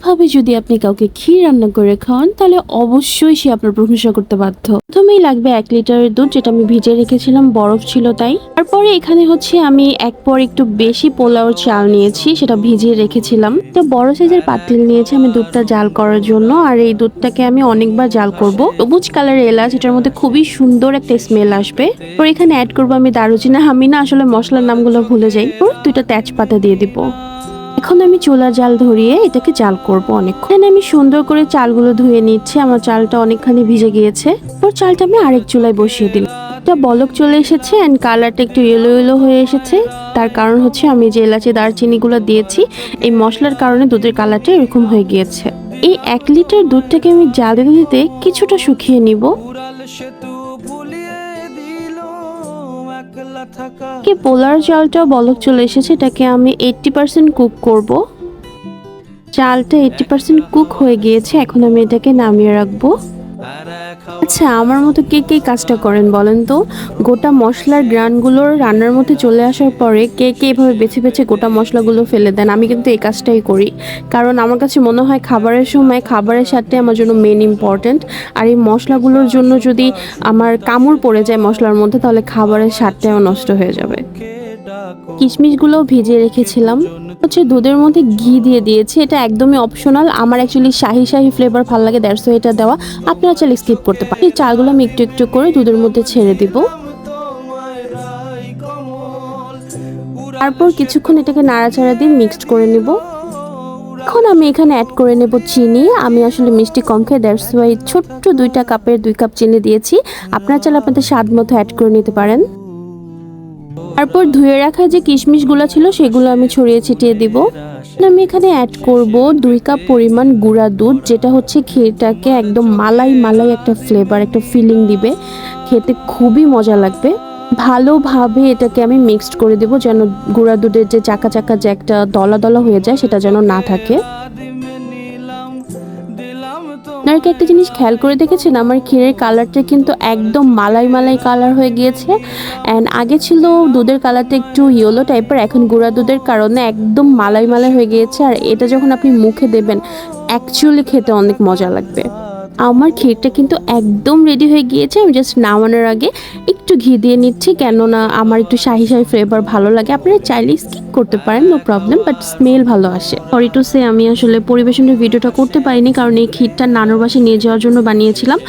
এইভাবে যদি আপনি কাউকে ক্ষীর রান্না করে খাওয়ান তাহলে অবশ্যই সে আপনার প্রশংসা করতে বাধ্য। প্রথমেই লাগবে 1 লিটারের দুধ, যেটা আমি ভিজিয়ে রেখেছিলাম, বরফ ছিল তাই। তারপরে এখানে হচ্ছে আমি এক পর একটু বেশি পোলাওর চাল নিয়েছি, সেটা ভিজিয়ে রেখেছিলাম। তো বড় সাইজের পাতিল নিয়েছি আমি দুধটা জাল করার জন্য। আর এই দুধটাকে আমি অনেকবার জাল করব। সবুজ কালারের এলাচ, এটার মধ্যে খুবই সুন্দর একটা স্মেল আসবে। পরে এখানে অ্যাড করবো আমি দারুচিনি। আমি না আসলে মশলার নামগুলো ভুলে যাই। 2টা তেজপাতা দিয়ে দিব। এখন আমি চুলার জাল ধরিয়ে এটাকে জাল করব অনেকক্ষণ। আমি সুন্দর করে চালগুলো ধুয়ে নিচ্ছি। আমার চালটা অনেকখানি ভিজে গিয়েছে। পর চালটা আমি আরেক চুলায় বসিয়ে দিলাম। একটা বলক চলে এসেছে এন্ড কালারটা একটু ইয়েলো ইয়েলো হয়ে এসেছে। তার কারণ হচ্ছে আমি যে এলাচি দারচিনি গুলো দিয়েছি, এই মশলার কারণে দুধের কালারটা এরকম হয়ে গিয়েছে। এই 1 লিটার দুধটাকে আমি জাল দিতে দিতে কিছুটা শুকিয়ে নিব। পোলার চালটা বলক চলে এসেছে, এটাকে আমি 80% কুক করব। চালটা 80% কুক হয়ে গিয়েছে, এখন আমি এটাকে নামিয়ে রাখবো। আচ্ছা, আমার মতো কে কে কাজটা করেন বলেন তো? গোটা মশলার গ্রানগুলোর রান্নার মধ্যে চলে আসার পরে কে কে এভাবে বেছে বেছে গোটা মশলাগুলো ফেলে দেন? আমি কিন্তু এই কাজটাই করি, কারণ আমার কাছে মনে হয় খাবারের সময় খাবারের সাথে আমার জন্য মেন ইম্পর্টেন্ট। আর এই মশলাগুলোর জন্য যদি আমার কামড় পড়ে যায় মশলার মধ্যে, তাহলে খাবারের স্বাদটাও নষ্ট হয়ে যাবে। কিশমিশগুলো ভিজিয়ে রেখেছিলাম। হচ্ছে দুধের মধ্যে ঘি দিয়ে দিয়েছি, এটা একদমই অপশনাল। আমার অ্যাকচুয়ালি শাহি শাহি ফ্লেভার ভালো লাগে, দ্যাটস ওয়াই এটা দেওয়া। আপনারা চাইলে স্কিপ করতে পারেন। এই চালগুলো আমি একটু একটু করে দুধের মধ্যে ছেড়ে দিব। তারপর কিছুক্ষণ এটাকে নাড়াচাড়া দিয়ে মিক্সড করে নিব। এখন আমি এখানে অ্যাড করে নেব চিনি। আমি আসলে মিষ্টি কম খাই, দ্যাটস ওয়াই ছোট্ট 2টা কাপের 2 কাপ চিনি দিয়েছি। আপনারা চাইলে আপনাদের স্বাদ মতো অ্যাড করে নিতে পারেন। তারপর ধুয়ে রাখা যে কিশমিশগুলো ছিল সেগুলো আমি ছড়িয়ে ছিটিয়ে দিব। আমি এখানে অ্যাড করব 2 কাপ পরিমাণ গুঁড়া দুধ, যেটা হচ্ছে ক্ষীরটাকে একদম মালাই মালাই একটা ফ্লেভার, একটা ফিলিং দিবে। খেতে খুবই মজা লাগবে। ভালোভাবে এটাকে আমি মিক্সড করে দেব, যেন গুঁড়া দুধের যে চাকা চাকা যে একটা দলা দলা হয়ে যায় সেটা যেন না থাকে। আপনারা কি একটা জিনিস খেয়াল করে দেখেছেন? আমার ক্ষীরের কালারটা কিন্তু একদম মালাই মালাই কালার হয়ে গিয়েছে। অ্যান্ড আগে ছিল দুধের কালারটা একটু ইয়েলো টাইপের, এখন গুঁড়া দুধের কারণে একদম মালাই মালাই হয়ে গিয়েছে। আর এটা যখন আপনি মুখে দেবেন অ্যাকচুয়ালি খেতে অনেক মজা লাগবে। আমার ক্ষীরটা কিন্তু একদম রেডি হয়ে গিয়েছে। আমি জাস্ট নামানোর আগে একটু ঘি দিয়ে নিচ্ছি, কেননা আমার একটু শাহি শাহি ফ্লেভার ভালো লাগে। আপনারা চাইলে স্কিপ করতে পারেন, নো প্রবলেম, বাট স্মেল ভালো আসে। সরি টু সে, আমি আসলে পরিবেশনের ভিডিওটা করতে পারিনি, কারণ এই ক্ষীরটা নানুর বাসায় নিয়ে যাওয়ার জন্য বানিয়েছিলাম।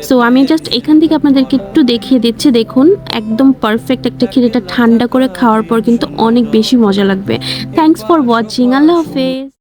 সো আমি জাস্ট এখান থেকে আপনাদেরকে একটু দেখিয়ে দিচ্ছি। দেখুন, একদম পারফেক্ট একটা ক্ষীর। এটা ঠান্ডা করে খাওয়ার পর কিন্তু অনেক বেশি মজা লাগবে। Thanks for watching. আল্লাহ হাফেজ।